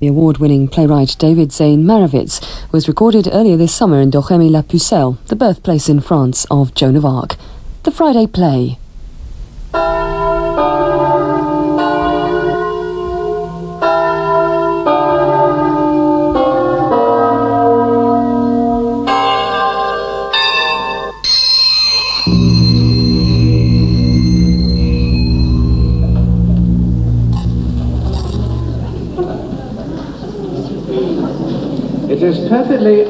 The award-winning playwright David Zane Mairowitz was recorded earlier this summer in Doremi-la-Pucelle, the birthplace in France of Joan of Arc. The Friday play. It is perfectly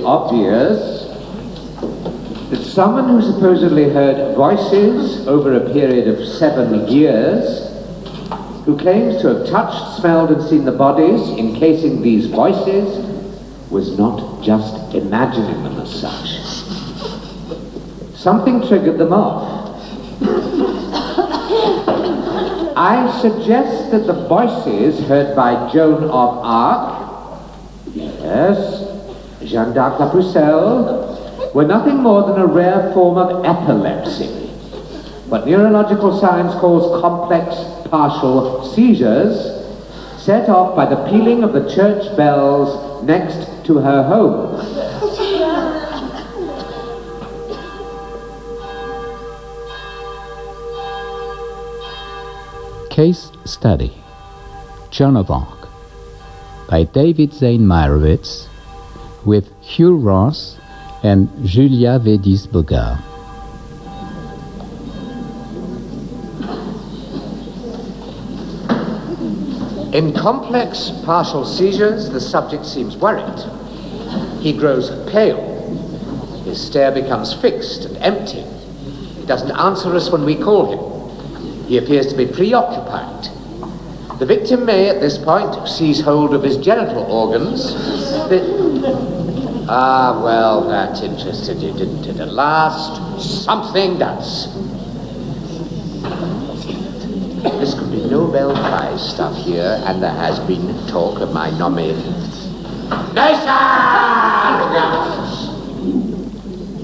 obvious that someone who supposedly heard voices over a period of 7 years, who claims to have touched, smelled and seen the bodies encasing these voices, was not just imagining them as such. Something triggered them off. I suggest that the voices heard by Joan of Arc, yes, Jeanne d'Arc la Pucelle, were nothing more than a rare form of epilepsy, what neurological science calls complex partial seizures, set off by the pealing of the church bells next to her home. Case Study, Joan of Arc, by David Zane Mairowitz, with Hugh Ross and Julia Védis-Bogart. In complex partial seizures, the subject seems worried. He grows pale. His stare becomes fixed and empty. He doesn't answer us when we call him. He appears to be preoccupied. The victim may, at this point, seize hold of his genital organs. Well, that interested you, didn't it? At last, something does. This could be Nobel Prize stuff here, and there has been talk of my nomination.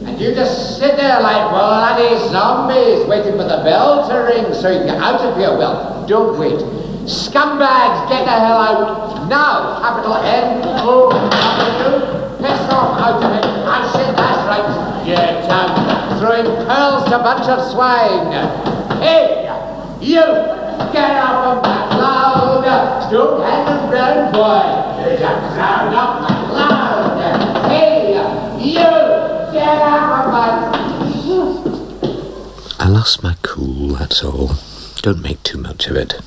And you just sit there like bloody zombies, waiting for the bell to ring so you can get out of here. Well, don't wait. Scumbags, get the hell out now. Capital N-O-W. Piss off out of it. I said that's right. Get out. Throwing pearls to a bunch of swine. Hey, you, get up on that cloud. Don't hang around, boy. There's a crowd up the cloud. Hey, you, get up on my... I lost my cool, that's all. Don't make too much of it.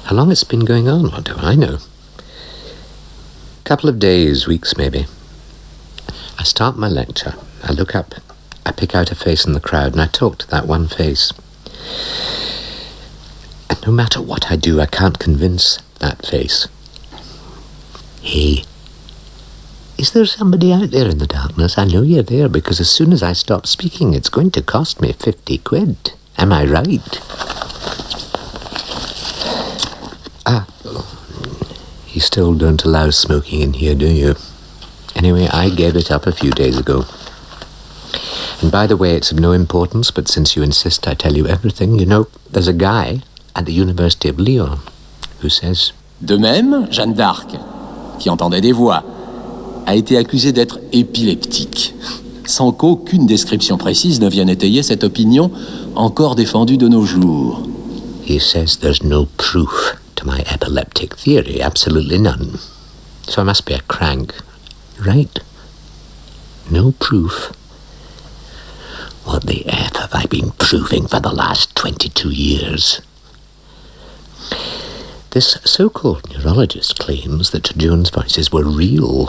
How long it's been going on, what do I know? Couple of days, weeks maybe. I start my lecture. I look up. I pick out a face in the crowd and I talk to that one face. And no matter what I do, I can't convince that face. Hey, is there somebody out there in the darkness? I know you're there because as soon as I stop speaking, it's going to cost me 50 quid. Am I right? You still don't allow smoking in here, do you? Anyway, I gave it up a few days ago. And by the way, it's of no importance, but since you insist I tell you everything, you know, there's a guy at the University of Lyon who says... De même, Jeanne d'Arc, qui entendait des voix, a été accusée d'être épileptique, sans qu'aucune description précise ne vienne étayer cette opinion encore défendue de nos jours. He says there's no proof to my epileptic theory, absolutely none. So I must be a crank, right? No proof. What the F have I been proving for the last 22 years? This so-called neurologist claims that Joan's voices were real.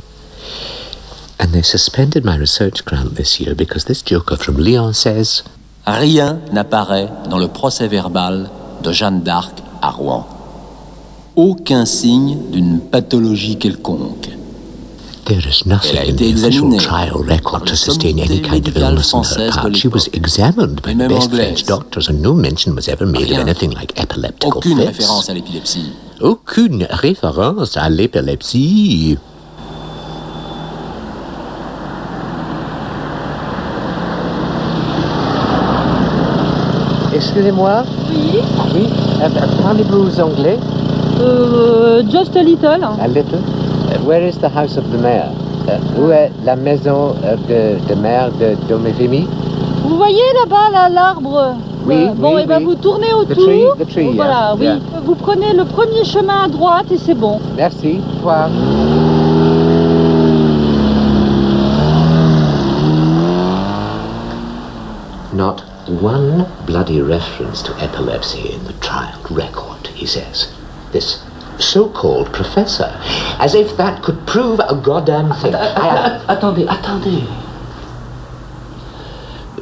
And they suspended my research grant this year because this joker from Lyon says... Rien n'apparaît dans le procès-verbal de Jeanne d'Arc à Rouen. Aucun signe d'une pathologie quelconque. There is nothing in the official trial record to sustain any kind of illness on her part. She was examined by the best French doctors and no mention was ever made of anything like epileptical fits. Aucune référence à l'épilepsie. Aucune référence à l'épilepsie. Excusez-moi. Oui. Oui. Parlez-vous anglais? Just a little. A little. Where is the house of the mayor? Où est la maison de maire de Domérémy? Vous voyez là-bas, là, l'arbre? Oui, bon, oui, et ben oui. vous tournez autour. The tree, voilà, yeah. oui. Vous prenez le premier chemin à droite et c'est bon. Merci. Au revoir. Not one bloody reference to epilepsy in the trial record, he says. This so-called professor. As if that could prove a goddamn thing. Attendez.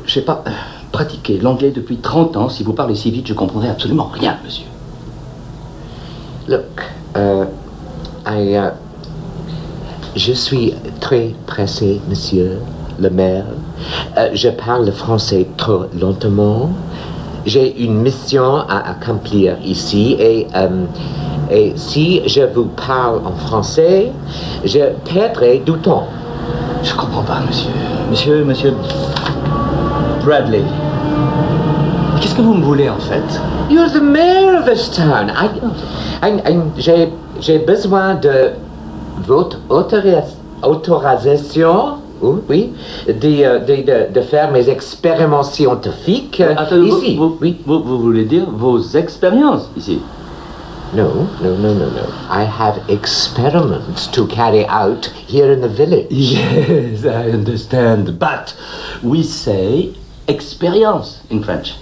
Je n'ai pas pratiqué l'anglais depuis 30 ans. Si vous parlez si vite, je comprendrai absolument rien, monsieur. Look, je suis très pressé, monsieur le maire. Je parle français trop lentement. J'ai une mission à accomplir ici et si je vous parle en français, je perdrai du temps. Je comprends pas, monsieur. Monsieur Bradley. Qu'est-ce que vous me voulez, en fait? You're the mayor of this town. J'ai besoin de votre autorisation, oui, de faire mes expériments scientifiques ici. Vous voulez dire vos expériences ici? No. I have experiments to carry out here in the village. Yes, I understand. But we say experience in French.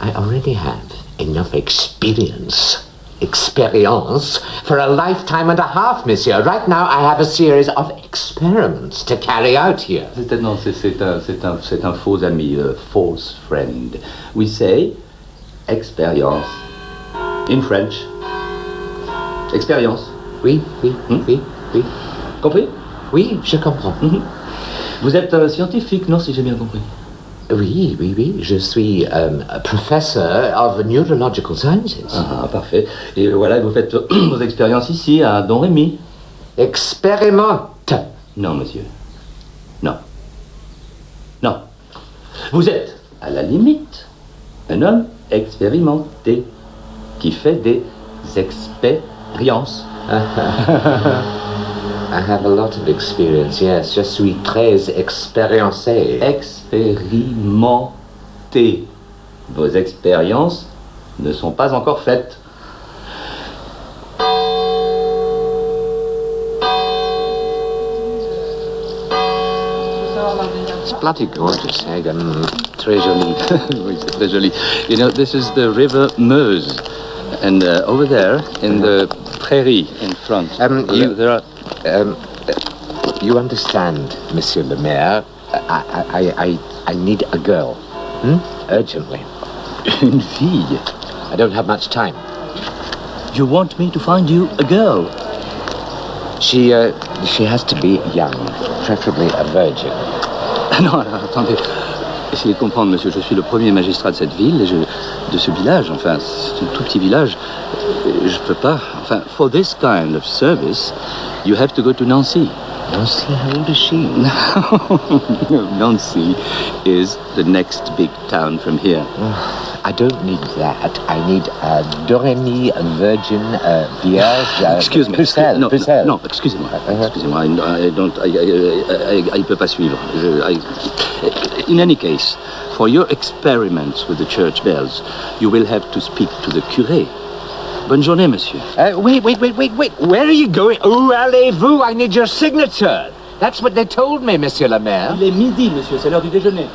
I already have enough experience for a lifetime and a half, monsieur. Right now, I have a series of experiments to carry out here. C'est un faux ami, false friend. We say expérience in French. Expérience. Oui. Compris? Oui, je comprends. Vous êtes scientifique, non, si j'ai bien compris? Oui. Je suis professor of neurological sciences. Ah, parfait. Et voilà, vous faites vos expériences ici, à Don Rémy. Expérimente. Non, monsieur. Non. Vous êtes, à la limite, un homme expérimenté qui fait des expériences. I have a lot of experience, yes. Je suis très expériencé. Expérimenté. Vos expériences ne sont pas encore faites. It's bloody gorgeous, Hagen. Très joli. Oui, c'est très joli. You know, this is the river Meuse. And over there, in the prairie in front, there are... you understand, Monsieur le Maire, I need a girl. Urgently. Une fille? I don't have much time. You want me to find you a girl? She has to be young, preferably a virgin. Non, attendez. Essayez de comprendre, monsieur, je suis le premier magistrat de cette ville, de ce village, enfin, c'est un tout petit village. Je peux pas, enfin, for this kind of service, you have to go to Nancy. Nancy, how old is she? Nancy is the next big town from here. I don't need that. I need a Doremi, a virgin, a vierge. Excuse me. Pucelle. Non, excusez-moi. Excusez-moi, I peut pas suivre. In any case, for your experiments with the church bells, you will have to speak to the curé. Bonne journée, monsieur. Wait. Where are you going? Où allez-vous? I need your signature. That's what they told me, Monsieur le Maire. Il est midi, monsieur, c'est l'heure du déjeuner.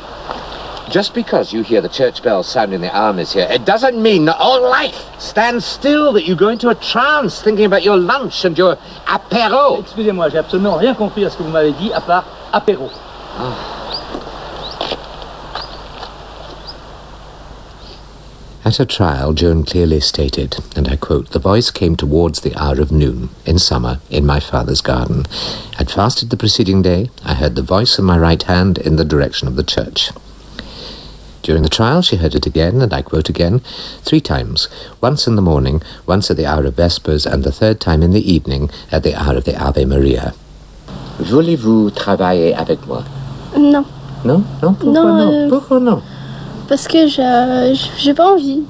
Just because you hear the church bells sounding the armies here, it doesn't mean that all life stands still, that you go into a trance thinking about your lunch and your apéro. Excusez-moi, j'ai absolument rien compris à ce que vous m'avez dit, à part apéro. At her trial, Joan clearly stated, and I quote, "The voice came towards the hour of noon, in summer, in my father's garden. I'd fasted the preceding day. I heard the voice in my right hand in the direction of the church." During the trial, she heard it again, and I quote again, 3 times, once in the morning, once at the hour of Vespers, and the 3rd time in the evening, at the hour of the Ave Maria. Voulez-vous travailler avec moi? Non. Non? Pourquoi non? Pourquoi non? Parce que j'ai pas envie.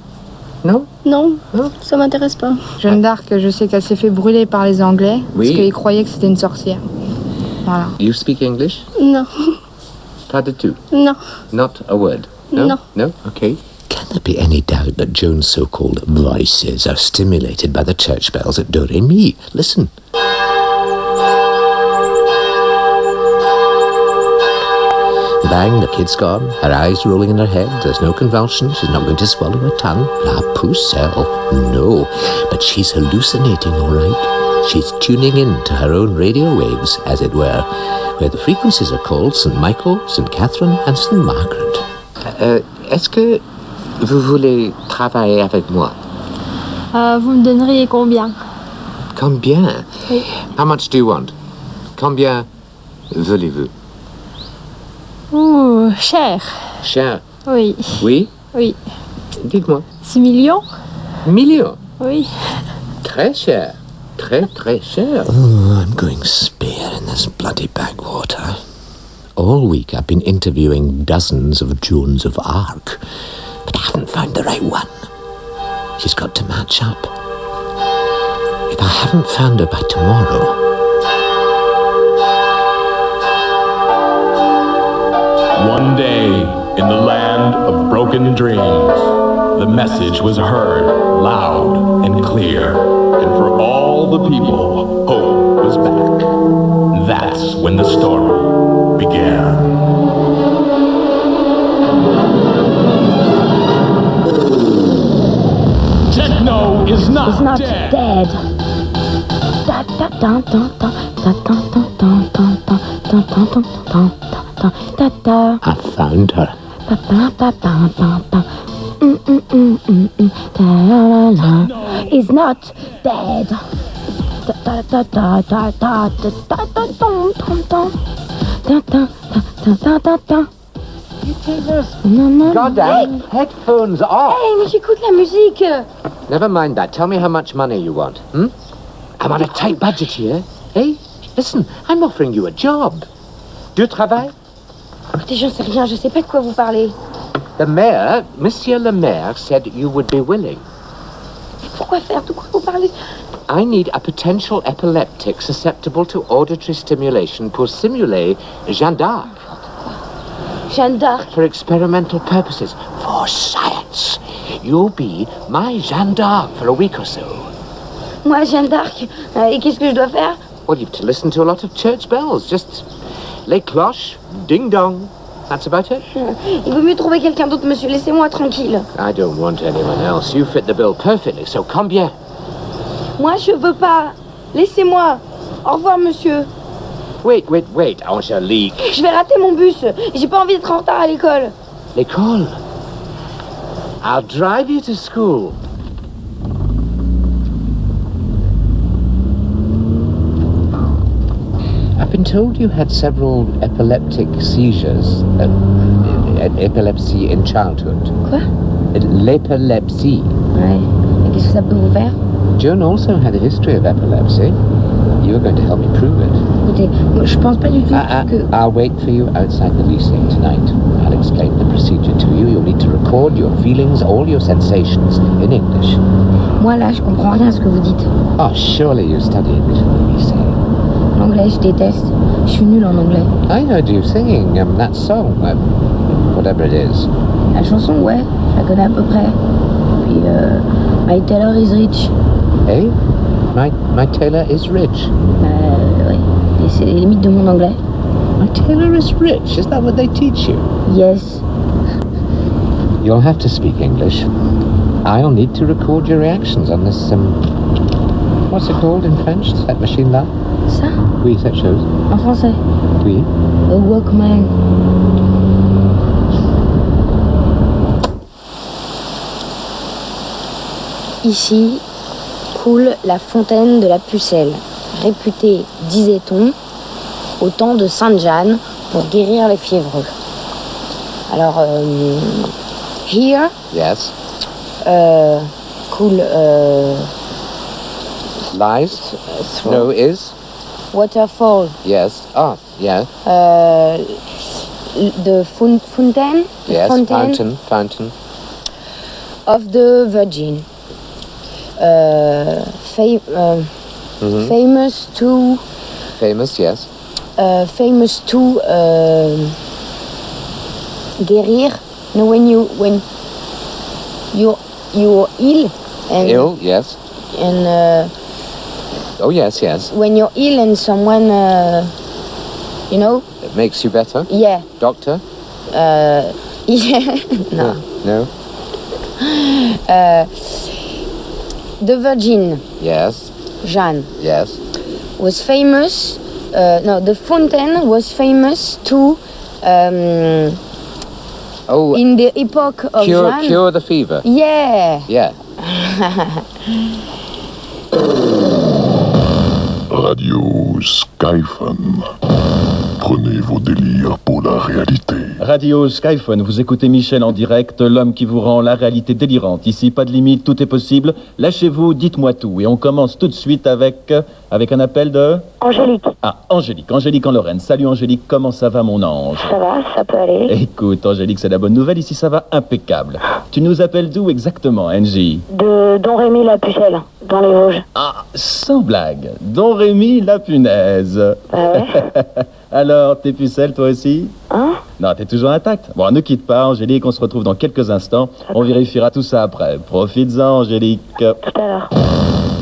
Non? Non, ça m'intéresse pas. Jeanne d'Arc, je sais qu'elle s'est fait brûler par les Anglais Oui. parce qu'ils croyaient que c'était une sorcière. Voilà. You speak English? Non, Pas du tout. non, Not a word? No? No. No? Okay. Can there be any doubt that Joan's so-called voices are stimulated by the church bells at Do Re Mi? Listen. The bang, the kid's gone, her eyes rolling in her head, there's no convulsion, she's not going to swallow her tongue. La Pucelle, no. But she's hallucinating, all right. She's tuning in to her own radio waves, as it were, where the frequencies are called St. Michael, St. Catherine and St. Margaret. Est-ce que vous voulez travailler avec moi? vous me donneriez combien? Combien? Oui. How much do you want? Combien voulez-vous? Ouh, cher. Cher. Oui, Oui? oui. Dites-moi. 6 millions? Million? Oui. Très cher. Très, très cher. Oh, I'm going spare in this bloody backwater. All week I've been interviewing dozens of Joans of Arc, but I haven't found the right one. She's got to match up. If I haven't found her by tomorrow... One day, in the land of broken dreams, the message was heard loud and clear, and for all the people, hope was back. That's when the story began. Techno is not dead. I found her. Is not dead. Goddamn, headphones off. Hey, mais j'écoute la musique. Never mind that. Tell me how much money you want. I'm on a tight budget here. Hey, listen, I'm offering you a job. Du travail? Écoutez, j'en sais rien, je sais pas de quoi vous parlez. The mayor, Monsieur le Maire, said you would be willing. Pourquoi faire? De quoi vous parlez? I need a potential epileptic susceptible to auditory stimulation pour simuler Jeanne d'Arc. Jeanne d'Arc. For experimental purposes. For science. You'll be my Jeanne d'Arc for a week or so. Moi, Jeanne d'Arc. Et qu'est-ce que je dois faire? Well, you've to listen to a lot of church bells. Just les cloches, ding-dong. That's about it. Il vaut mieux trouver quelqu'un d'autre, monsieur. Laissez-moi tranquille. I don't want anyone else. You fit the bill perfectly, so combien? Moi, je veux pas. Laissez-moi. Au revoir, monsieur. Wait, Angélique. Je vais rater mon bus. J'ai pas envie d'être en retard à l'école. L'école? I'll drive you to school. I've been told you had several epileptic seizures. Epilepsy in childhood. Quoi? L'épilepsie. Ouais. Et qu'est-ce que ça peut vous faire? Joan also had a history of epilepsy. You were going to help me prove it. Écoutez, moi, je pense pas du tout que... I'll wait for you outside the lycée tonight. I'll explain the procedure to you. You'll need to record your feelings, all your sensations, in English. Moi, là, je comprends rien à ce que vous dites. Oh, surely you study English at the lycée. L'anglais, je déteste. Je suis nulle en anglais. I heard you singing that song, whatever it is. La chanson, ouais, je la connais à peu près. Puis, My Tailor is Rich. Hey, my tailor is rich. Ouais. Et c'est les limites de mon anglais. My tailor is rich. Is that what they teach you? Yes. You'll have to speak English. I'll need to record your reactions on this, what's it called in French, cette machine-là? Ça? Oui, cette chose. En français? Oui. A Walkman. Ici coule la fontaine de la Pucelle, réputée, disait-on, au temps de Sainte Jeanne pour guérir les fiévreux. Alors, here, Yes. coule Lies? No, is? waterfall. Yes. Oh, yeah. the fountain. Yes, fountain fountain. of the Virgin. Famous to. Famous, yes. Famous to guérir. No, when you're ill and Ill, yes. and Oh, yes, yes. when you're ill and someone It makes you better? yeah Doctor? yeah no. No? The Virgin Yes. Jeanne Yes. was famous. The fountain was famous to in the epoch of Jeanne. Cure the fever. Yeah. Yeah. Radio Skyphone. Prenez vos délires pour la réalité. Radio Skyphone, vous écoutez Michel en direct, l'homme qui vous rend la réalité délirante. Ici, pas de limite, tout est possible. Lâchez-vous, dites-moi tout. Et on commence tout de suite avec un appel de... Angélique. Ah, Angélique en Lorraine. Salut Angélique, comment ça va mon ange? Ça va, ça peut aller. Écoute Angélique, c'est la bonne nouvelle, ici ça va impeccable. Tu nous appelles d'où exactement, Angie? De Don Rémy la Pucelle, dans les Vosges. Ah, sans blague, Don Rémy la punaise. Ouais. Alors, t'es pucelle toi aussi? Hein? Non, t'es toujours intact. Bon, ne quitte pas, Angélique, on se retrouve dans quelques instants. On vérifiera tout ça après. Profites-en, Angélique. Tout à l'heure.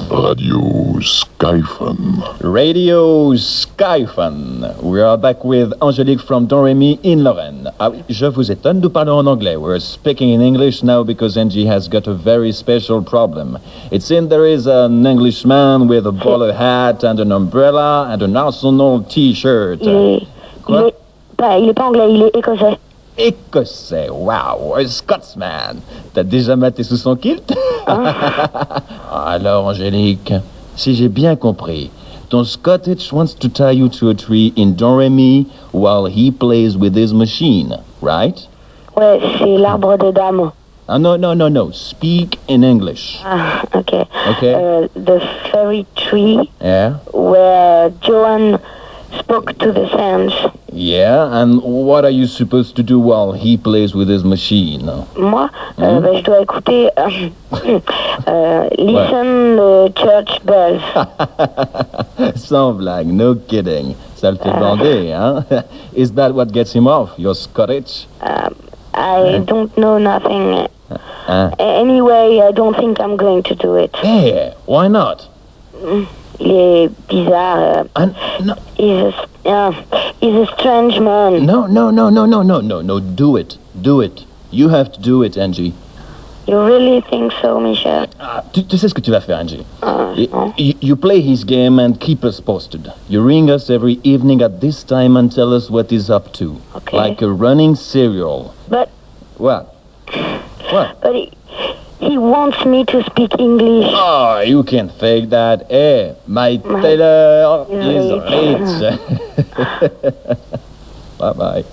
Radio Skyphone. Radio Skyphone. We are back with Angélique from Don Rémy in Lorraine. Ah oui, je vous étonne, nous parlons en anglais. We're speaking in English now because Angie has got a very special problem. It seems there is an Englishman with a bowler hat and an umbrella and an Arsenal t-shirt. Quoi? Il est pas anglais, il est écossais. Écossais, wow, a Scotsman. T'as déjà maté sous son kilt? Alors, Angélique, si j'ai bien compris, ton Scottish wants to tie you to a tree in Don Rémy while he plays with his machine, right? Ouais, c'est l'arbre des dames. Ah, no. Speak in English. Ah, okay. Okay. The fairy tree. Yeah? Where Joan spoke to the sands. Yeah, and what are you supposed to do while he plays with his machine? Moi, je dois écouter listen the church bells. Sans blague, no kidding. Ça le fait bander, hein? Is that what gets him off? You're Scottish? I don't know nothing. Anyway, I don't think I'm going to do it. Hey, why not? Il est bizarre. No. He's a strange man. No. Do it. You have to do it, Angie. You really think so, Michel? Tu sais ce que tu vas faire, Angie. You play his game and keep us posted. You ring us every evening at this time and tell us what he's up to. Okay. Like a running serial. But... What? But he wants me to speak English. Oh, you can fake that. Hey, my tailor is rich. Bye-bye.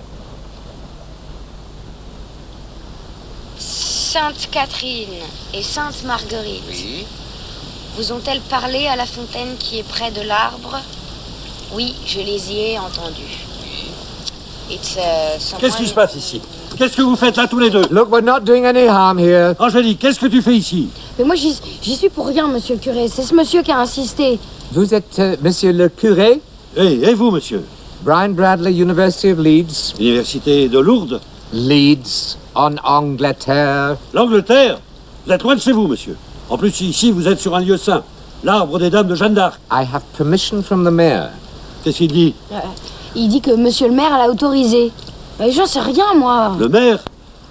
Sainte Catherine et Sainte Marguerite. Vous ont-elles parlé à la fontaine qui est près de l'arbre? Oui, je les y ai entendues. Qu'est-ce qui se passe ici? Qu'est-ce que vous faites là tous les deux? Look, we're not doing any harm here. Angélique, qu'est-ce que tu fais ici? Mais moi, j'y suis pour rien, monsieur le curé. C'est ce monsieur qui a insisté. Vous êtes monsieur le curé? Et vous, monsieur? Brian Bradley, University of Leeds. Université de Lourdes? Leeds, en Angleterre. L'Angleterre? Vous êtes loin de chez vous, monsieur. En plus, ici, vous êtes sur un lieu saint. L'arbre des dames de Jeanne d'Arc. I have permission from the mayor. Qu'est-ce qu'il dit? Il dit que monsieur le maire l'a autorisé. Mais j'en sais rien, moi. Le maire?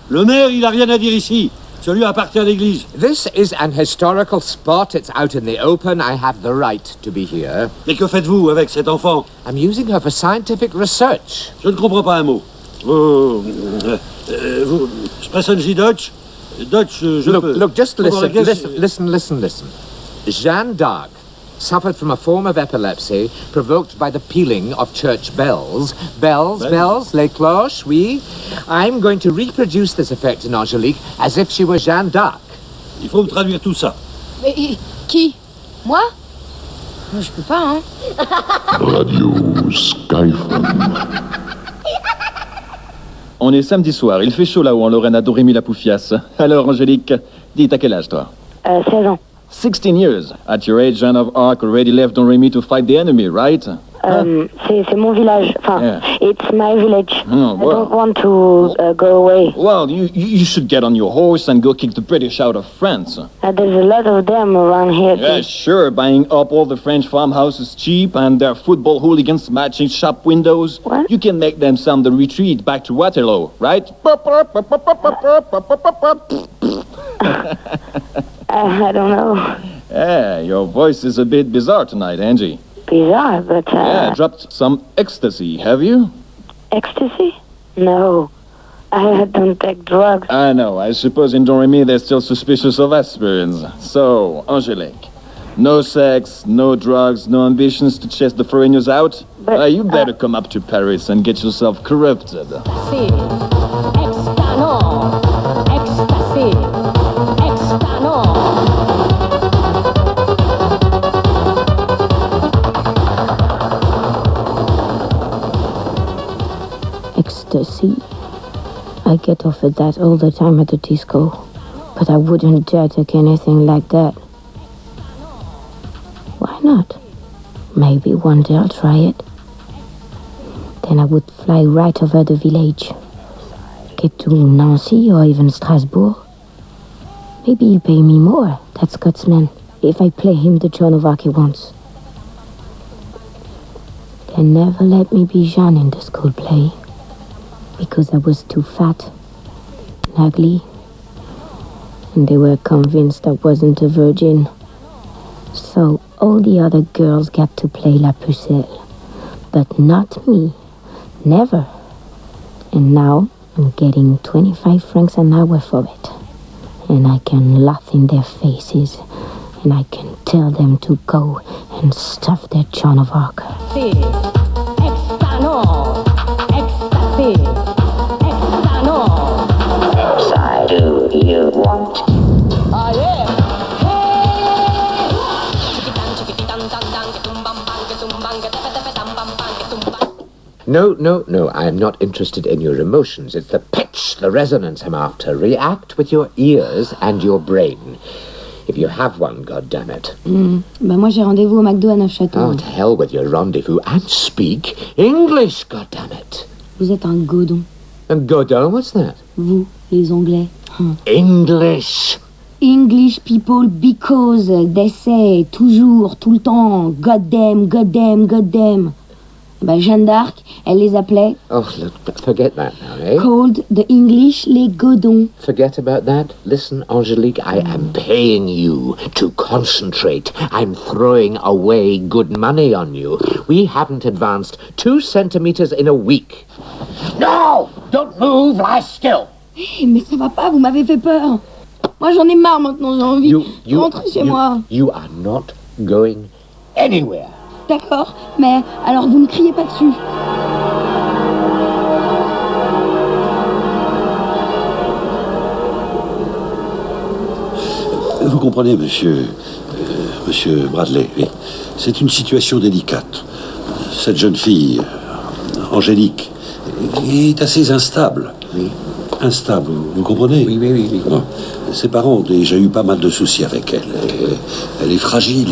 Le maire, il a rien à dire ici. Celui appartient à l'église. This is an historical spot. It's out in the open. I have the right to be here. Mais que faites-vous avec cet enfant? I'm using her for scientific research. Je ne comprends pas un mot. Vous sprechen Sie Deutsch? Deutsch, je peux. Look, just listen. Jeanne d'Arc suffered from a form of epilepsy provoked by the pealing of church bells. Bells, les cloches, oui. I'm going to reproduce this effect in Angélique as if she were Jeanne d'Arc. Il faut me traduire tout ça. Mais qui? Moi? Moi, je peux pas, hein. Radio Skyphone. On est samedi soir. Il fait chaud là-haut en Lorraine à Dorémy la Poufiasse. Alors, Angélique, dis, t'as quel âge, toi? 16 ans. 16 years. At your age, Joan of Arc already left Dorémy to fight the enemy, right? C'est mon village. Enfin, it's my village. Oh, I don't want to go away. Well, you should get on your horse and go kick the British out of France. There's a lot of them around here. Yeah, sure. Buying up all the French farmhouses cheap and their football hooligans smashing shop windows. What? You can make them sound the retreat back to Waterloo, right? I don't know. Yeah, your voice is a bit bizarre tonight, Angie. Bizarre, but... Yeah, dropped some ecstasy, have you? Ecstasy? No. I don't take drugs. I know. I suppose in Dorémy they're still suspicious of aspirins. So, Angélique, no sex, no drugs, no ambitions to chase the foreigners out? But, you better come up to Paris and get yourself corrupted. Ecstasy. Ecstasy. I get offered that all the time at the disco, but I wouldn't dare take anything like that. Why not? Maybe one day I'll try it. Then I would fly right over the village, get to Nancy or even Strasbourg. Maybe he'll pay me more, that Scotsman, if I play him the Joan of Arc he wants. They never let me be Jeanne in the school play, because I was too fat and ugly, and they were convinced I wasn't a virgin. So all the other girls got to play La Pucelle, but not me, never. And now I'm getting 25 francs an hour for it, and I can laugh in their faces, and I can tell them to go and stuff their Joan of Arc. Do you want? No, I am not interested in your emotions. It's the pitch, the resonance I'm after. React with your ears and your brain. If you have one, goddammit. Moi j'ai rendez-vous au McDo à Neufchâteau. Oh, to hell with your rendezvous and speak English, goddammit. Vous êtes un godon. A godon, what's that? Vous, les Anglais. English. English people, because they say toujours, tout le temps, God damn, God damn, God damn. Jeanne d'Arc, elle les appelait... Oh, look, forget that now, eh? Called the English les godons. Forget about that. Listen, Angélique, I am paying you to concentrate. I'm throwing away good money on you. We haven't advanced 2 centimeters in a week. No! Don't move, lie still. Hey, mais ça va pas, vous m'avez fait peur. Moi, j'en ai marre maintenant, j'ai envie de rentrer chez moi. You are not going anywhere. D'accord, mais alors vous ne criez pas dessus. Vous comprenez, monsieur Bradley, oui. C'est une situation délicate. Cette jeune fille, Angélique, est assez instable. Oui. Instable, vous comprenez? Oui. Bon. Ses parents ont déjà eu pas mal de soucis avec elle. Elle est fragile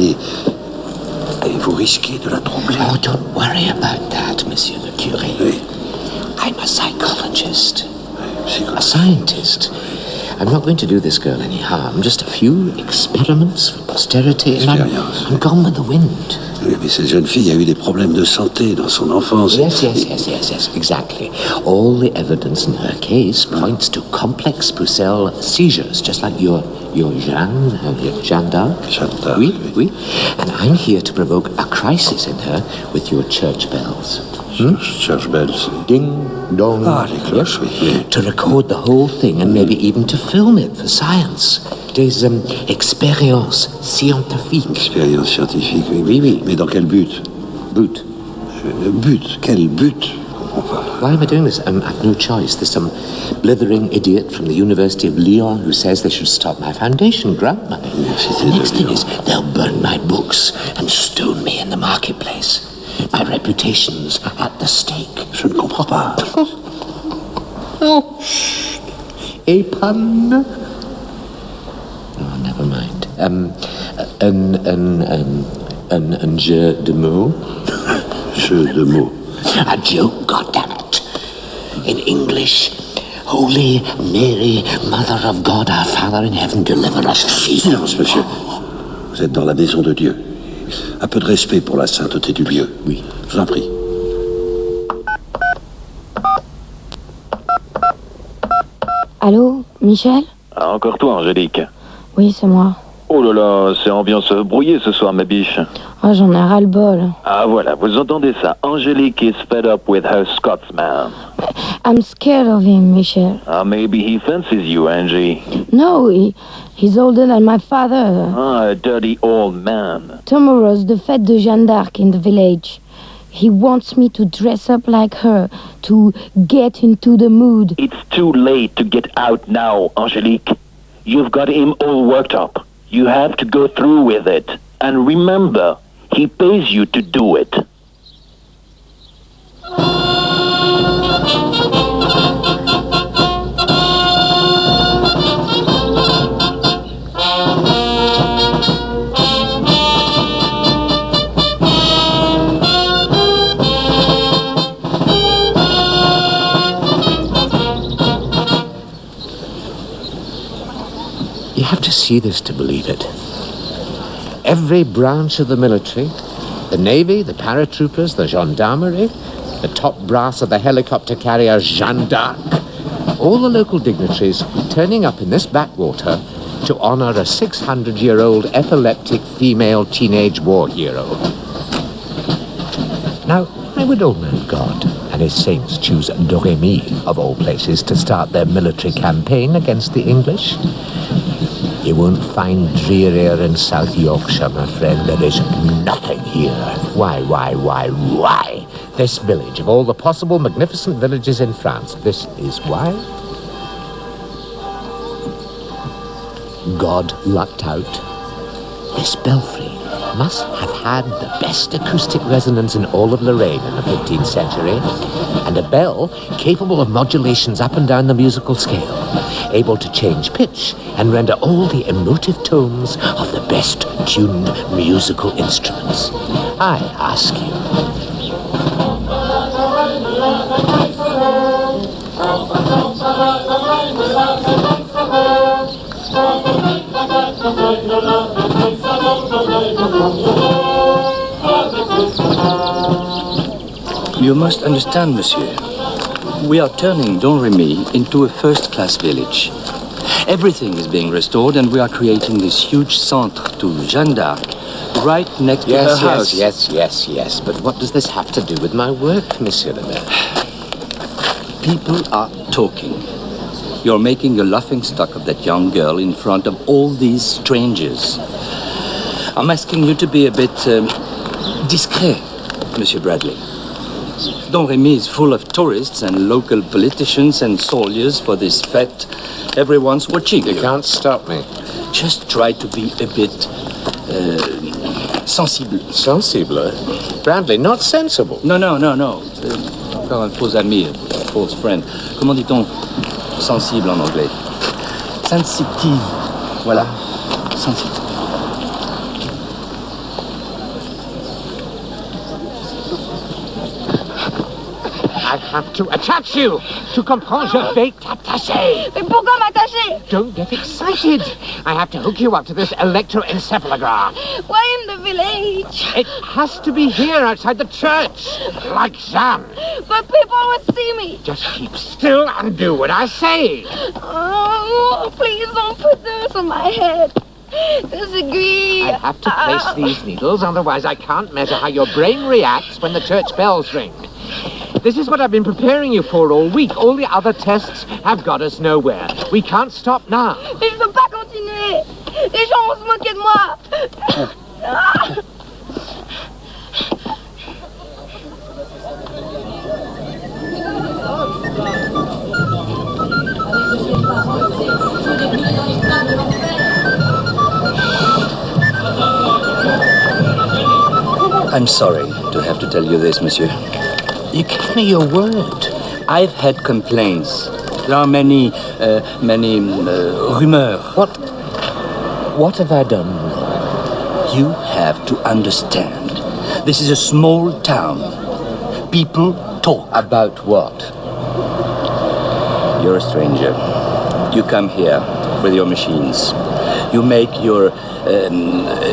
et vous risquez de la troubler. Oh, don't worry about that, monsieur le curé. Oui. I'm a psychologist. A scientist. I'm not going to do this girl any harm. Just a few experiments for posterity, and I'm gone with the wind. Oui, mais cette jeune fille a eu des problèmes de santé dans son enfance. Yes, exactly. All the evidence in her case points to complex Pucelle seizures, just like your Jeanne d'Arc. Jeanne d'Arc. Oui. And I'm here to provoke a crisis in her with your church bells. Church bells. Ding, dong. Ah, les cloches, oui. To record the whole thing and maybe even to film it for science. Des expériences scientifiques. Expériences scientifiques, oui. Mais dans quel but? Quel but? Why am I doing this? I've no choice. There's some blithering idiot from the University of Lyon who says they should stop my foundation grant money. The next thing is they'll burn my books and stone me in the marketplace. My reputation's at the stake. Je ne comprends pas. Oh, a pun? Oh, never mind. An jeu de mots? Jeu de mots. A joke, goddammit. In English, Holy Mary, Mother of God, our Father in heaven, deliver us. Silence, monsieur. Vous êtes dans la maison de Dieu. Un peu de respect pour la sainteté du lieu. Oui. Je vous en prie. Allô, Michel? Ah, encore toi, Angélique. Oui, c'est moi. Oh là là, c'est ambiance brouillée ce soir, ma biche. Oh, j'en ai ras-le-bol. Ah voilà, vous entendez ça. Angélique is fed up with her Scotsman. I'm scared of him, Michel. Ah, maybe he fancies you, Angie. No, he's older than my father. Ah, a dirty old man. Tomorrow's the fête de Jeanne d'Arc in the village. He wants me to dress up like her, to get into the mood. It's too late to get out now, Angélique. You've got him all worked up. You have to go through with it. And remember, he pays you to do it. You have to see this to believe it. Every branch of the military, the Navy, the paratroopers, the gendarmerie, the top brass of the helicopter carrier Jeanne d'Arc, all the local dignitaries turning up in this backwater to honor a 600-year-old epileptic female teenage war hero. Now, why would old man God and his saints choose Doremi, of all places, to start their military campaign against the English? You won't find drearier in South Yorkshire, my friend. There is nothing here. Why? This village, of all the possible magnificent villages in France, this is why? God lucked out. This belfry must have had the best acoustic resonance in all of Lorraine in the 15th century, and a bell capable of modulations up and down the musical scale, able to change pitch and render all the emotive tones of the best tuned musical instruments. I ask you. You must understand, monsieur. We are turning Domremy into a first-class village. Everything is being restored, and we are creating this huge centre to Jeanne d'Arc, right next to her house. Yes. But what does this have to do with my work, Monsieur le Maire? People are talking. You're making a laughingstock of that young girl in front of all these strangers. I'm asking you to be a bit discret, Monsieur Bradley. Domremy is full of tourists and local politicians and soldiers for this fête. Everyone's watching you. You can't stop me. Just try to be a bit sensible. Sensible? Bradley, not sensible. No. Encore un faux ami, a false friend. Comment dit-on sensible en anglais? Sensitive. Voilà. Sensitive. I have to attach you. Tu comprends? Je vais t'attacher. Mais pourquoi m'attacher? Don't get excited. I have to hook you up to this electroencephalograph. Why in the village? It has to be here outside the church. Like Jeanne. But people will see me. Just keep still and do what I say. Oh, please don't put this on my head. Disagree. I have to place these needles, otherwise I can't measure how your brain reacts when the church bells ring. This is what I've been preparing you for all week. All the other tests have got us nowhere. We can't stop now. Mais je veux pas continuer. Les gens vont se moquer de moi. I'm sorry to have to tell you this, monsieur. You gave me your word. I've had complaints There are many rumors. What have I done? You have to understand. This is a small town. People talk. About what? You're a stranger. You come here with your machines. You make your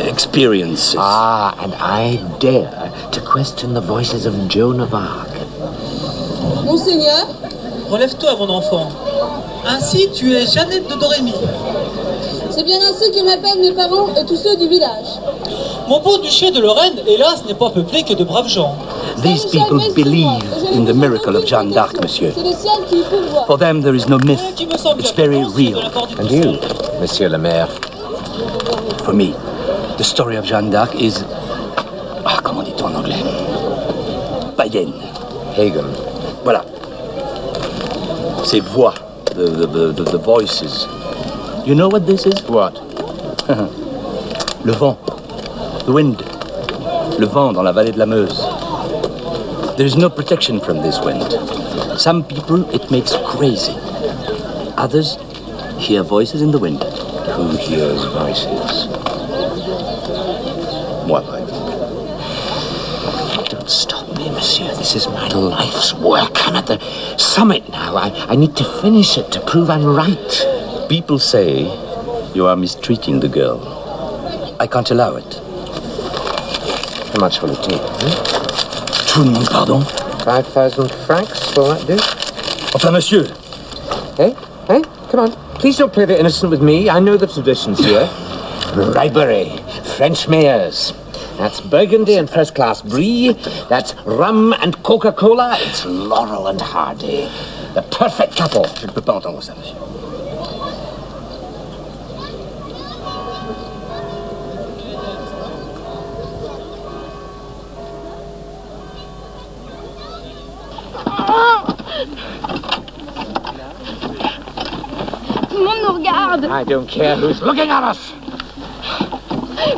experiences. And I dare to question the voices of Joan of Arc. Monseigneur, relève-toi, mon enfant. Ainsi, tu es Jeannette de Dorémy. C'est bien ainsi que m'appellent mes parents et tous ceux du village. Mon beau duché de Lorraine, hélas, n'est pas peuplé que de braves gens. These people believe in the miracle of Jeanne d'Arc, monsieur. C'est le ciel qui pourvoit. For them, there is no myth. It's very real. And you, Monsieur le Maire? For me, the story of Jeanne d'Arc is... comment dit-on en anglais? Païenne. Pagan. Voilà. Ces voix, the voices. You know what this is? What? Le vent. The wind. Le vent dans la vallée de la Meuse. There is no protection from this wind. Some people, it makes crazy. Others hear voices in the wind. Who hears voices? Moi, par exemple. Don't stop me, monsieur. This is my life's work. I'm at the summit now. I need to finish it to prove I'm right. People say you are mistreating the girl. I can't allow it. How much will it take? Tout le monde, pardon? 5,000 francs, will that do? Enfin, monsieur. Hey, come on. Please don't play the innocent with me. I know the traditions here. Bribery, French mayors. That's Burgundy and first-class Brie. That's rum and Coca-Cola. It's Laurel and Hardy. The perfect couple. Je ne peux pas entendre ça, monsieur. Tout le monde nous regarde. I don't care who's looking at us.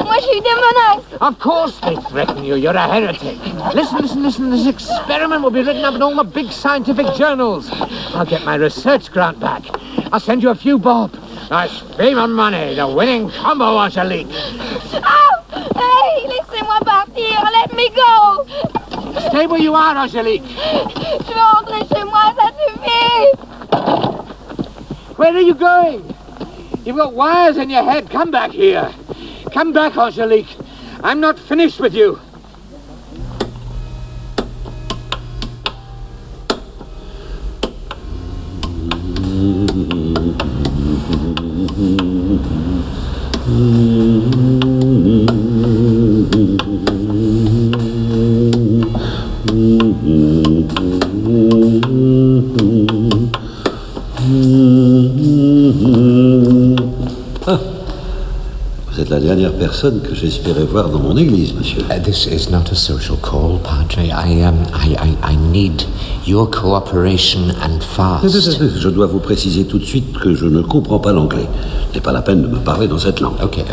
Moi, j'ai eu des menaces. Of course they threaten you. You're a heretic. Listen. This experiment will be written up in all the big scientific journals. I'll get my research grant back. I'll send you a few bob. Nice fame and money. The winning combo, Angelique. Oh! Hey, laissez-moi partir. Let me go. Stay where you are, Angelique. Je veux rentrer chez moi, ça suffit. Where are you going? You've got wires in your head. Come back here. Come back, Angelique. I'm not finished with you. Vous êtes la dernière personne que j'espérais voir dans mon église, monsieur. This is not a social call, Padre. I need your cooperation and fast. Je dois vous préciser tout de suite que je ne comprends pas l'anglais. Ce n'est pas la peine de me parler dans cette langue. Ok.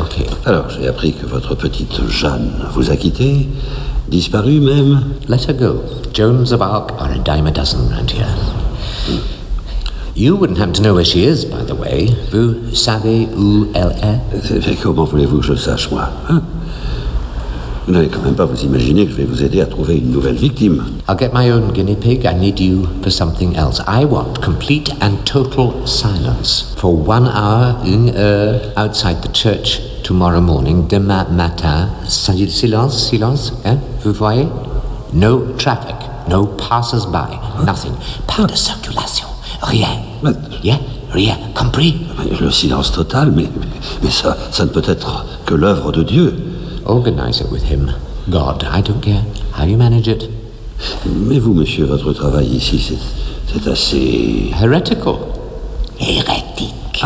Alors, j'ai appris que votre petite Jeanne vous a quitté, disparu même. Let her go. Joans of Arc are a dime a dozen around here. You wouldn't happen to know where she is, by the way. Vous savez où elle est? Mais comment voulez-vous que je le sache, moi, hein? Vous n'allez quand même pas vous imaginer que je vais vous aider à trouver une nouvelle victime. I'll get my own guinea pig. I need you for something else. I want complete and total silence. For 1 hour, 1 heure, outside the church tomorrow morning, demain matin. Silence, hein? Vous voyez? No traffic, no passers-by, nothing. Pas de circulation. Rien. Rien. Compris? Le silence total, mais ça ne peut être que l'œuvre de Dieu. Organize it with him. God, I don't care how you manage it. Mais vous, monsieur, votre travail ici, c'est assez... Heretical. Hérétique.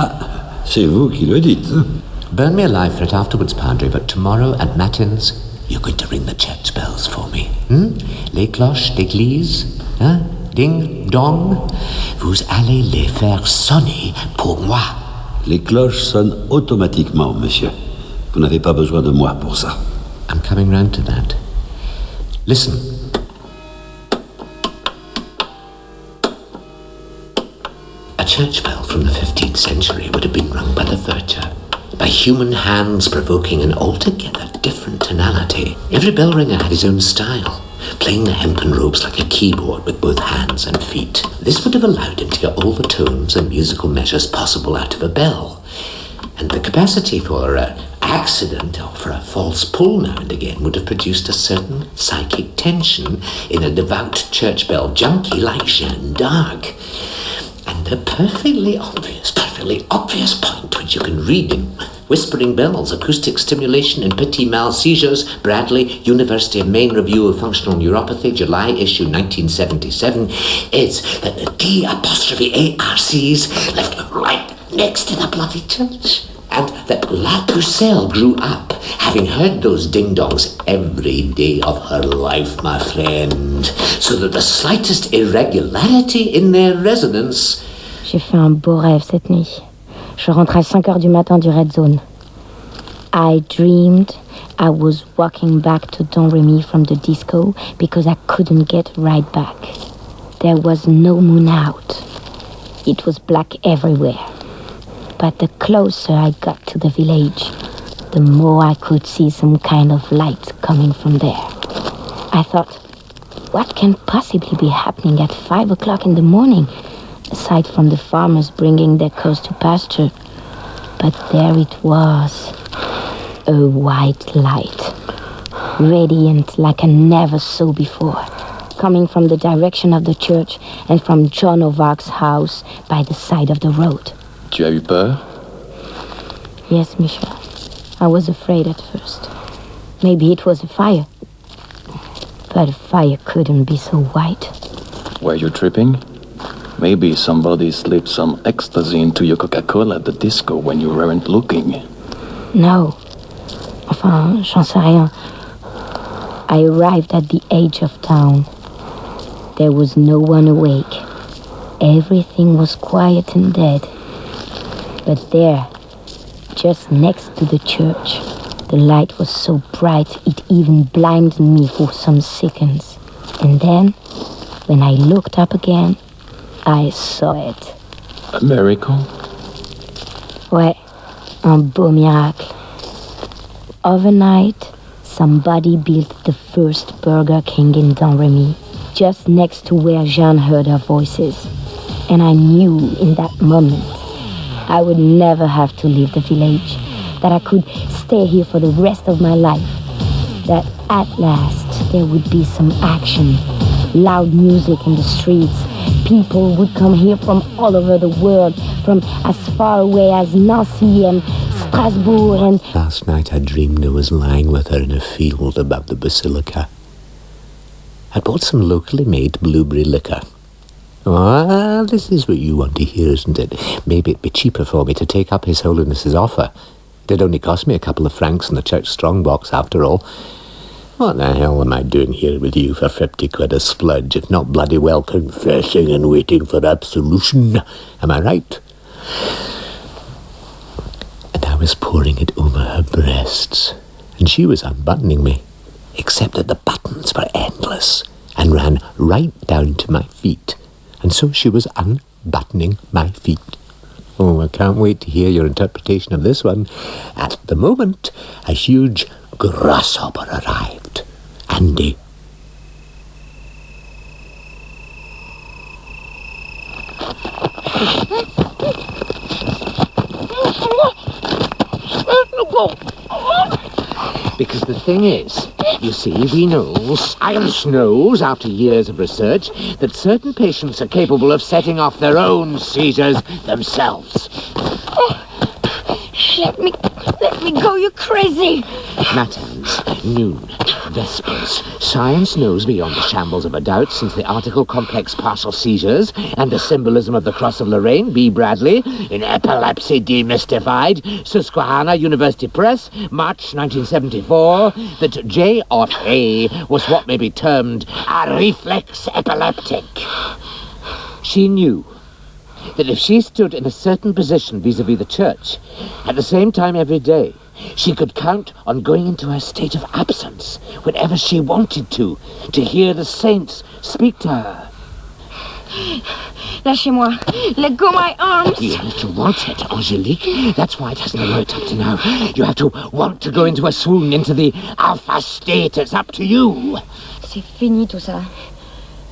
C'est vous qui le dites. Hein? Burn me alive for it afterwards, Padre, but tomorrow at matins, you're going to ring the church bells for me. Les cloches d'église, hein? Ding, dong, vous allez les faire sonner pour moi. Les cloches sonnent automatiquement, monsieur. Vous n'avez pas besoin de moi pour ça. I'm coming round to that. Listen. At church bell from the 15th century would have been rung by the verger, by human hands provoking an altogether different tonality. Every bell ringer had his own style, playing the hempen ropes like a keyboard with both hands and feet. This would have allowed him to get all the tones and musical measures possible out of a bell, and the capacity for accident or for a false pull now and again would have produced a certain psychic tension in a devout church bell junkie like Jeanne d'Arc. And a perfectly obvious point which you can read in Whispering Bells, Acoustic Stimulation in Petit Mal Seizures, Bradley, University of Maine Review of Functional Neuropathy, July issue 1977, is that the D'(ARCs left right next to the bloody church. And that La Pucelle grew up, having heard those ding-dongs every day of her life, my friend, so that the slightest irregularity in their resonance... J'ai fait un beau rêve cette nuit. Je rentre à 5 heures du matin du Red Zone. I dreamed I was walking back to Don Remy from the disco because I couldn't get right back. There was no moon out. It was black everywhere. But the closer I got to the village, the more I could see some kind of light coming from there. I thought, what can possibly be happening at 5 o'clock in the morning, aside from the farmers bringing their cows to pasture? But there it was, a white light, radiant like I never saw before, coming from the direction of the church and from Joan of Arc's house by the side of the road. Tu as eu peur? Yes, Michel. I was afraid at first. Maybe it was a fire. But a fire couldn't be so white. Were you tripping? Maybe somebody slipped some ecstasy into your Coca-Cola at the disco when you weren't looking. No. Enfin, j'en sais rien. I arrived at the edge of town. There was no one awake. Everything was quiet and dead. But there, just next to the church, the light was so bright it even blinded me for some seconds. And then, when I looked up again, I saw it. A miracle? Ouais, un beau miracle. Overnight, somebody built the first Burger King in Don Remy, just next to where Jeanne heard her voices. And I knew in that moment I would never have to leave the village, that I could stay here for the rest of my life, that at last there would be some action, loud music in the streets. People would come here from all over the world, from as far away as Nancy and Strasbourg and... Last night I dreamed I was lying with her in a field above the basilica. I bought some locally made blueberry liquor. Ah, this is what you want to hear, isn't it? Maybe it'd be cheaper for me to take up His Holiness's offer. It'd only cost me a couple of francs in the church strongbox, after all. What the hell am I doing here with you for 50 quid a splurge, if not bloody well confessing and waiting for absolution? Am I right? And I was pouring it over her breasts, and she was unbuttoning me, except that the buttons were endless and ran right down to my feet. And so she was unbuttoning my feet. Oh, I can't wait to hear your interpretation of this one. At the moment, a huge grasshopper arrived. Andy. Because the thing is, you see, we know, science knows, after years of research, that certain patients are capable of setting off their own seizures themselves. Let me go, you crazy! Matins, noon, vespers. Science knows beyond the shambles of a doubt, since the article Complex Partial Seizures and the Symbolism of the Cross of Lorraine, B. Bradley, in Epilepsy Demystified, Susquehanna University Press, March 1974, that J.A. was what may be termed a reflex epileptic. She knew that if she stood in a certain position vis-à-vis the church, at the same time every day, she could count on going into her state of absence whenever she wanted to hear the saints speak to her. Lâchez-moi. Let go my arms. You have to want it, Angelique. That's why it hasn't worked up to now. You have to want to go into a swoon, into the alpha state. It's up to you. C'est fini tout ça.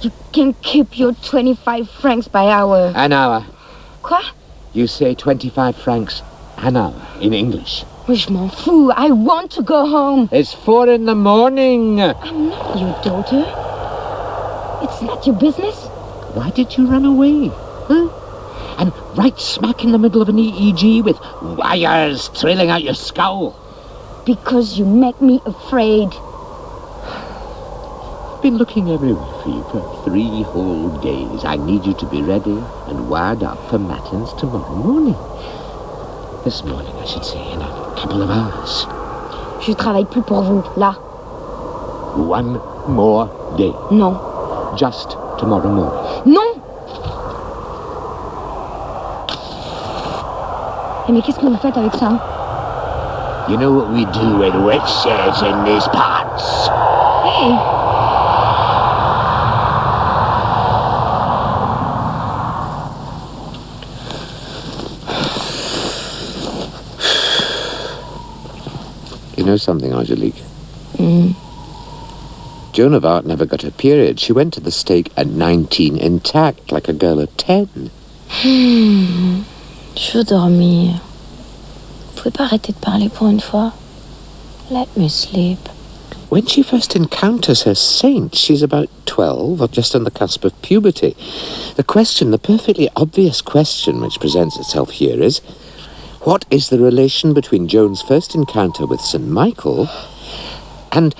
You can keep your 25 francs by hour. An hour. Quoi? You say 25 francs an hour in English. Mais je m'en fous. I want to go home. It's 4 in the morning. I'm not your daughter. It's not your business. Why did you run away? Huh? And right smack in the middle of an EEG with wires trailing out your skull. Because you make me afraid. I've been looking everywhere for you for 3 whole days. I need you to be ready and wired up for matins tomorrow morning. This morning, I should say, in a couple of hours. Je travaille plus pour vous, là. 1 more day. Non. Just tomorrow morning. Non. Mais qu'est-ce que vous faites avec ça? You know what we do with witches in these parts? Hey! You know something, Angelique? Joan of Arc never got her period. She went to the stake at 19 intact, like a girl of 10. Je veux dormir. Vous pouvez pas arrêter de parler pour une fois? Let me sleep. When she first encounters her saint, she's about 12 or just on the cusp of puberty. The perfectly obvious question which presents itself here is, what is the relation between Joan's first encounter with St. Michael and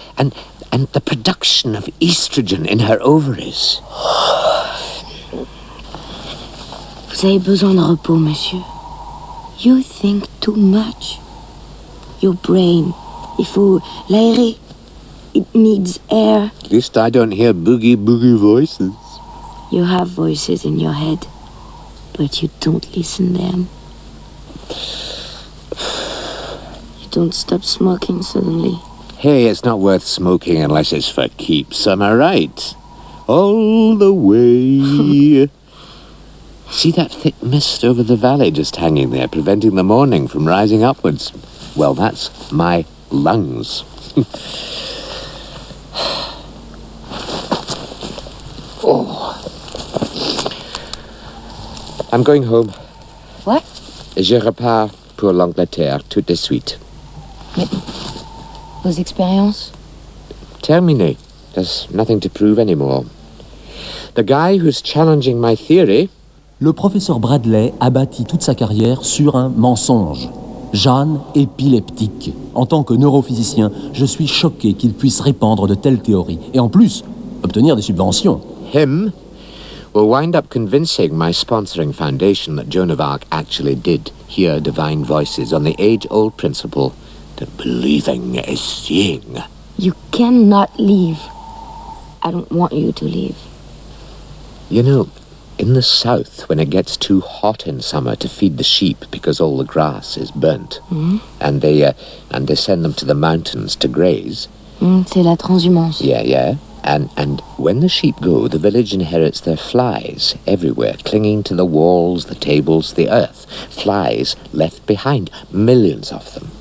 the production of estrogen in her ovaries? Vous avez besoin de repos, monsieur. You think too much. Your brain, il faut l'aérer. It needs air. At least I don't hear boogie voices. You have voices in your head, but you don't listen them. You don't stop smoking suddenly. Hey, it's not worth smoking unless it's for keeps, am I right? All the way. See that thick mist over the valley just hanging there, preventing the morning from rising upwards? Well, that's my lungs. Oh. I'm going home. What? Je repars pour l'Angleterre tout de suite. Mais vos expériences? Terminé. There's nothing to prove anymore. The guy who's challenging my theory... Le professeur Bradley a bâti toute sa carrière sur un mensonge. Jeanne épileptique. En tant que neurophysicien, je suis choqué qu'il puisse répandre de telles théories. Et en plus, obtenir des subventions. Him will wind up convincing my sponsoring foundation that Joan of Arc actually did hear divine voices on the age-old principle that believing is seeing. You cannot leave. I don't want you to leave. You know, in the south, when it gets too hot in summer to feed the sheep because all the grass is burnt, and they send them to the mountains to graze. C'est la transhumance. Yeah. And when the sheep go, the village inherits their flies everywhere, clinging to the walls, the tables, the earth. Flies left behind, millions of them.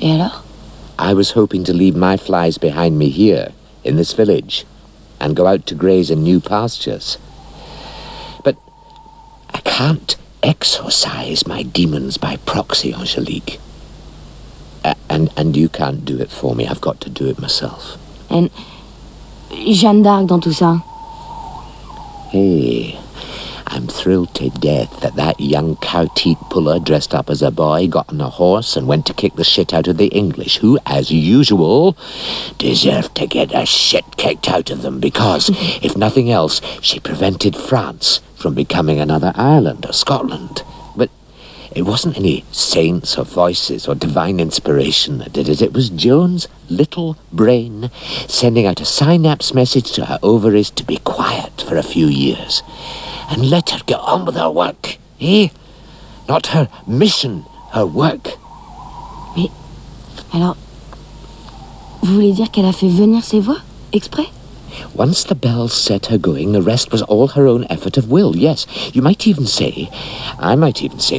Et alors? I was hoping to leave my flies behind me here, in this village, and go out to graze in new pastures. But I can't exorcise my demons by proxy, Angelique. And you can't do it for me. I've got to do it myself. And Jeanne d'Arc dans tout ça? Hey, I'm thrilled to death that young cow-teat puller dressed up as a boy got on a horse and went to kick the shit out of the English, who, as usual, deserved to get the shit kicked out of them because, if nothing else, she prevented France from becoming another Ireland or Scotland. But it wasn't any saints or voices or divine inspiration that did it. It was Joan's little brain sending out a synapse message to her ovaries to be quiet for a few years and let her get on with her work, eh? Not her mission, her work. Mais, alors, vous voulez dire qu'elle a fait venir ses voix, exprès? Once the bells set her going, the rest was all her own effort of will. Yes, I might even say,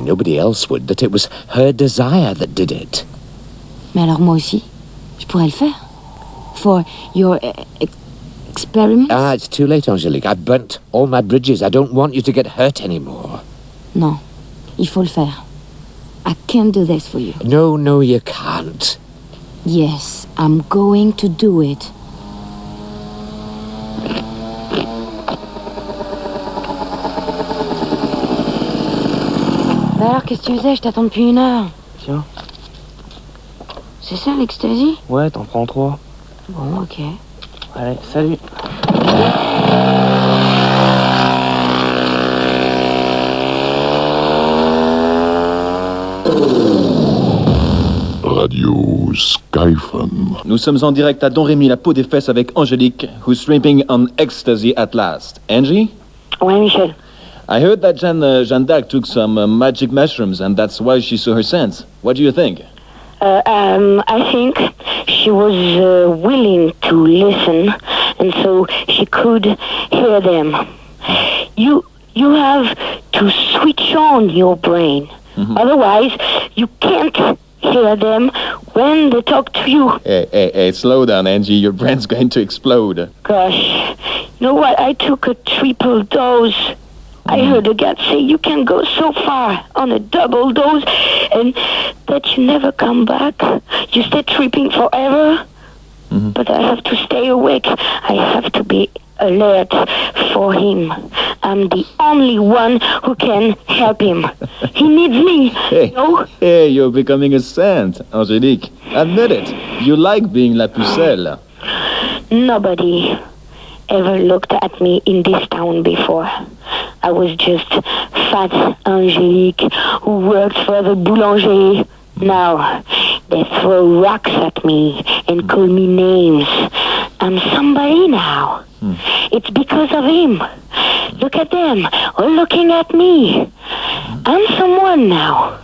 nobody else would, that it was her desire that did it. Mais alors moi aussi, je pourrais le faire. For your experiments? It's too late, Angelique. I've burnt all my bridges. I don't want you to get hurt anymore. Non, il faut le faire. I can't do this for you. No, you can't. Yes, I'm going to do it. Bah alors, qu'est-ce que tu faisais? Je t'attends depuis 1 heure. Tiens. C'est ça, l'ecstasy? Ouais, t'en prends 3. Bon, ok. Allez, salut. Radio Skyphone. Nous sommes en direct à Don Rémy, la peau des fesses avec Angélique, who's shrimping on ecstasy at last. Angie? Ouais, Michel. I heard that Jeanne d'Arc took some magic mushrooms, and that's why she saw her sense. What do you think? I think she was willing to listen, and so she could hear them. You have to switch on your brain. Mm-hmm. Otherwise, you can't hear them when they talk to you. Hey, slow down, Angie. Your brain's going to explode. Gosh, you know what? I took a triple dose. I heard a guy say you can go so far on a double dose and that you never come back. You stay tripping forever. Mm-hmm. But I have to stay awake. I have to be alert for him. I'm the only one who can help him. He needs me. Hey, you're becoming a saint, Angélique. Admit it. You like being La Pucelle. Nobody ever looked at me in this town before. I was just fat Angélique who worked for the boulanger. Now they throw rocks at me and call me names. I'm somebody now. It's because of him. Look at them, all looking at me. I'm someone now.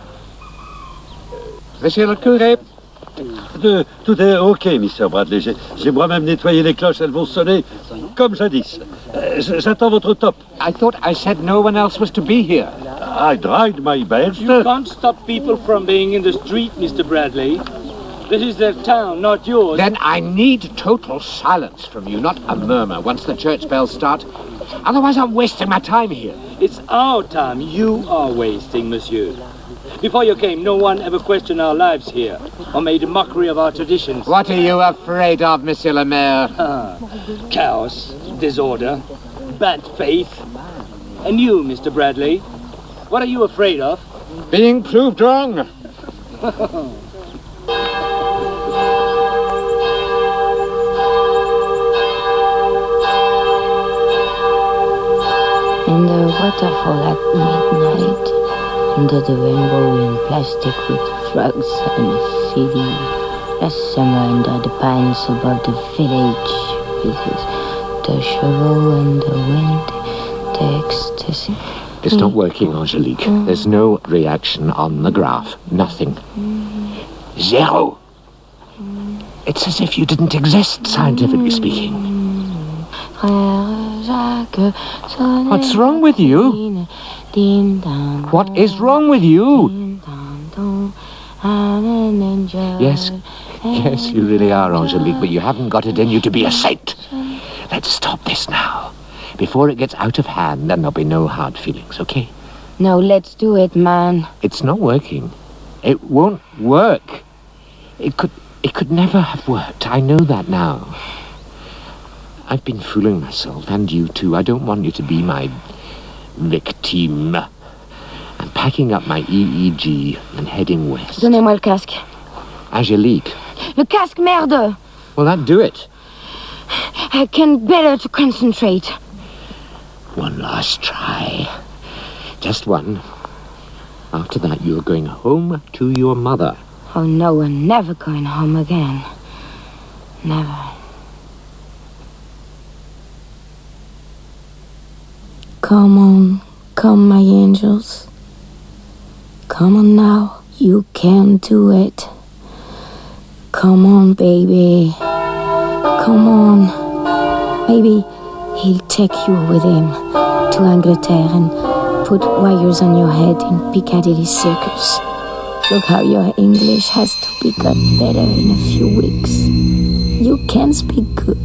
Monsieur le curé. Tout est OK, Mr. Bradley. J'ai moi-même nettoyé les cloches, elles vont sonner comme jadis. J'attends votre top. I thought I said no one else was to be here. I dried my best. You can't stop people from being in the street, Mr. Bradley. This is their town, not yours. Then I need total silence from you, not a murmur once the church bells start. Otherwise I'm wasting my time here. It's our time you are wasting, monsieur. Before you came, no one ever questioned our lives here, or made a mockery of our traditions. What are you afraid of, Monsieur le Maire? Chaos, disorder, bad faith. And you, Mr. Bradley, what are you afraid of? Being proved wrong. In the waterfall at midnight, under the rainbow in plastic with frogs and a city. Last summer under the pines above the village with the shovel and the wind, the ecstasy. It's not working, Angélique. There's no reaction on the graph. Nothing. Zero. It's as if you didn't exist, scientifically speaking. What's wrong with you? What is wrong with you? Yes, you really are, Angélique, but you haven't got it in you to be a saint. Let's stop this now. Before it gets out of hand, then there'll be no hard feelings, okay? No, let's do it, man. It's not working. It won't work. It could never have worked. I know that now. I've been fooling myself, and you too. I don't want you to be my victime. I'm packing up my EEG and heading west. Donnez-moi le casque. Angélique. Le casque, merde! Well, that'd do it. I can better to concentrate. One last try. Just one. After that, you're going home to your mother. Oh, no, we're never going home again. Never. Come on, come, my angels. Come on now, you can do it. Come on, baby. Come on. Maybe he'll take you with him to Angleterre and put wires on your head in Piccadilly Circus. Look how your English has to be got better in a few weeks. You can speak good.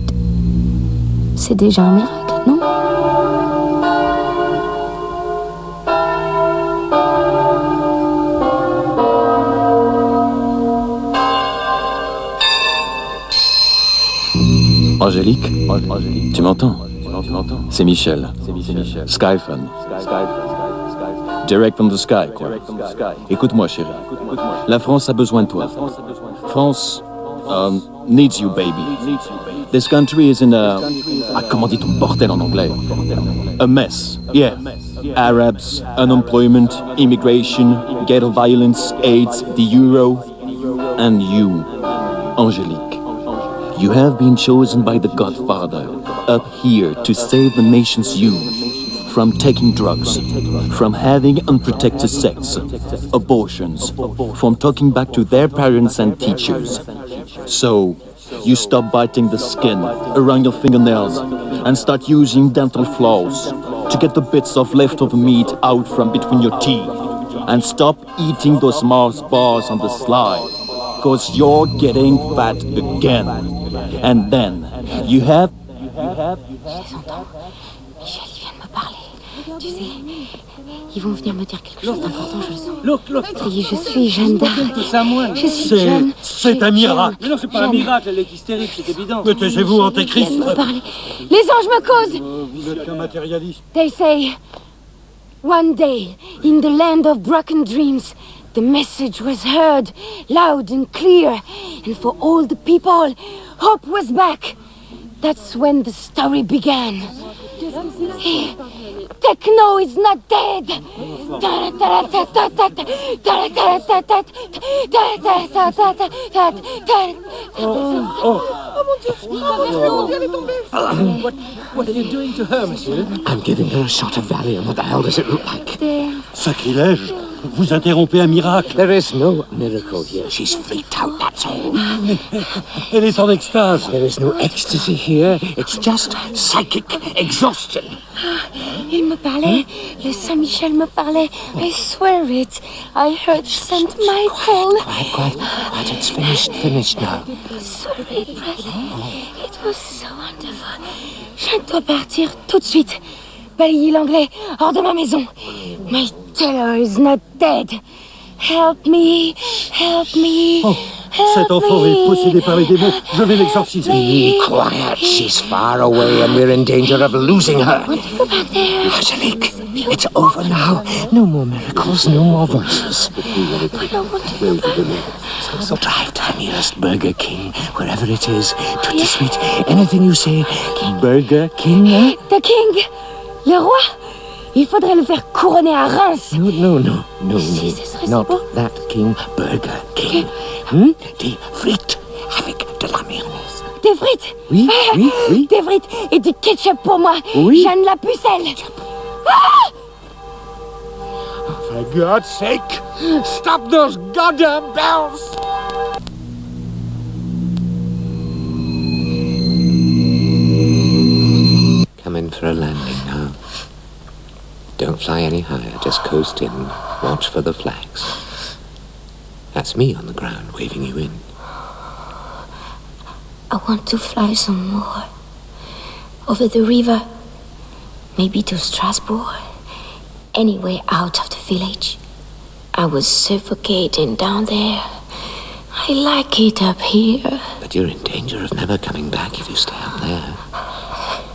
C'est déjà un miracle, non? Angélique, tu m'entends? C'est Michel. Skyphone. Direct from the sky, quoi. Écoute-moi, chérie. La France a besoin de toi. France needs you, baby. This country is in a... Ah, comment dit-on bordel en anglais? A mess, yeah. Arabs, unemployment, immigration, ghetto violence, AIDS, the euro, and you, Angélique. You have been chosen by the Godfather up here to save the nation's youth from taking drugs, from having unprotected sex, abortions, from talking back to their parents and teachers. So, you stop biting the skin around your fingernails and start using dental floss to get the bits of leftover meat out from between your teeth. And stop eating those Mars bars on the slide, cause you're getting fat again. And then, you have... Je les entends. Michel, ils viennent me parler. Tu sais, ils vont venir me dire quelque chose d'important, je le sens. Look. Ça y est, je suis Jeanne d'Arc. Je suis Jeanne. C'est un miracle. Mais non, c'est pas un miracle, elle est hystérique, c'est évident. Mais taisez-vous, Antéchrist. Ils viennent me parler. Les anges me causent. Vous êtes qu'un matérialiste. They say, one day, in the land of broken dreams, the message was heard, loud and clear, and for all the people, hope was back. That's when the story began. Techno is not dead. What are you doing to her, monsieur? I'm giving her a shot of Valium. What the hell does it look like? Sacrilège. Vous interrompez un miracle. There is no miracle here. She's freaked out, that's all. Elle est en extase. There is no ecstasy here. It's just psychic exhaustion. Il me parlait. Le Saint-Michel me parlait. I swear it. I heard Saint Michael. Quiet. It's finished now. Sorry, Bradley. It was so wonderful. Je dois partir tout de suite. Balayer l'anglais hors de ma maison. My tailor is not dead. Help me. Oh, cet enfant est possédé par les démons. Je vais l'exorciser. Be quiet. She's far away and we're in danger of losing her. I want to go back there. Angelique, it's over now. No more miracles, no more voices. I don't want to go back. So drive to the nearest Burger King, wherever it is. Tutti sweet. Anything you say. Burger King? The king. Le roi. Il faudrait le faire couronner à Reims. No. Si, ce serait Not si beau. that king. Burger King. Des frites avec de la mayonnaise. Des frites. Oui. Des frites et du ketchup pour moi. Oui. Jeanne la pucelle. For God's sake, stop those goddamn bells! Come in for a landing now. Don't fly any higher, just coast in, watch for the flags. That's me on the ground waving you in. I want to fly some more. Over the river. Maybe to Strasbourg. Anywhere out of the village. I was suffocating down there. I like it up here. But you're in danger of never coming back if you stay up there.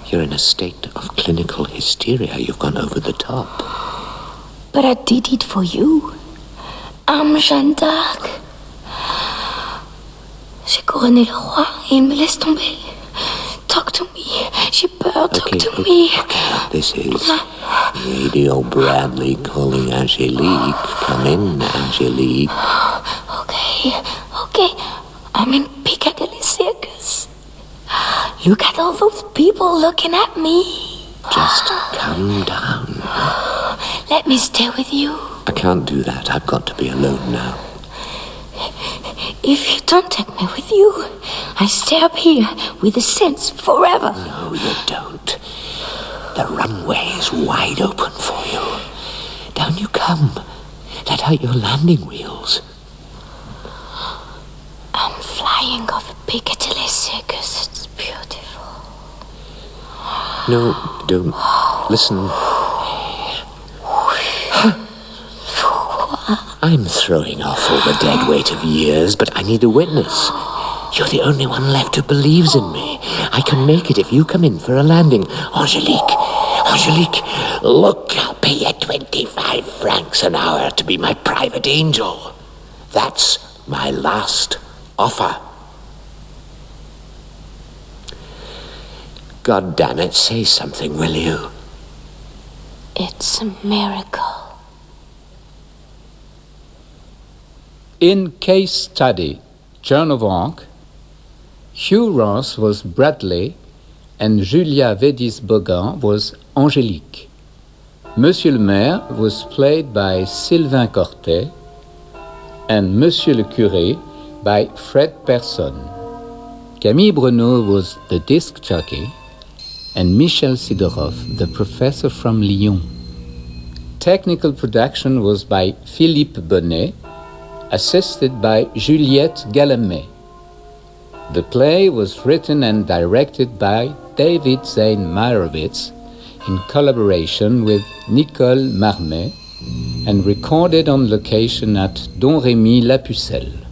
You're in a state of clinical hysteria. You've gone over the top. But I did it for you. I'm Jeanne d'Arc. J'ai couronné le roi et il me laisse tomber. Talk to me. J'ai peur. Talk to me. Okay, this is Radio Bradley calling Angelique. Come in, Angelique. Okay. I'm in Piccadilly Circus. Look at all those people looking at me. Just come down. Let me stay with you. I can't do that. I've got to be alone now. If you don't take me with you, I stay up here with the Saints forever. No, you don't. The runway is wide open for you. Down you come. Let out your landing wheels. I'm flying over Piccadilly Circus. It's beautiful. No, don't. Listen. I'm throwing off all the dead weight of years, but I need a witness. You're the only one left who believes in me. I can make it if you come in for a landing. Angelique, look, I'll pay you 25 francs an hour to be my private angel. That's my last offer. God damn it, say something, will you? It's a miracle. In Case Study, Joan of Arc, Hugh Ross was Bradley and Julia Védis-Bogin was Angélique. Monsieur le Maire was played by Sylvain Cortet and Monsieur le Curé by Fred Persson. Camille Bruneau was the disc jockey and Michel Sidorov the professor from Lyon. Technical production was by Philippe Bonnet, assisted by Juliette Galamet. The play was written and directed by David Zane Mairowitz in collaboration with Nicole Marmet and recorded on location at Don Rémy La Pucelle.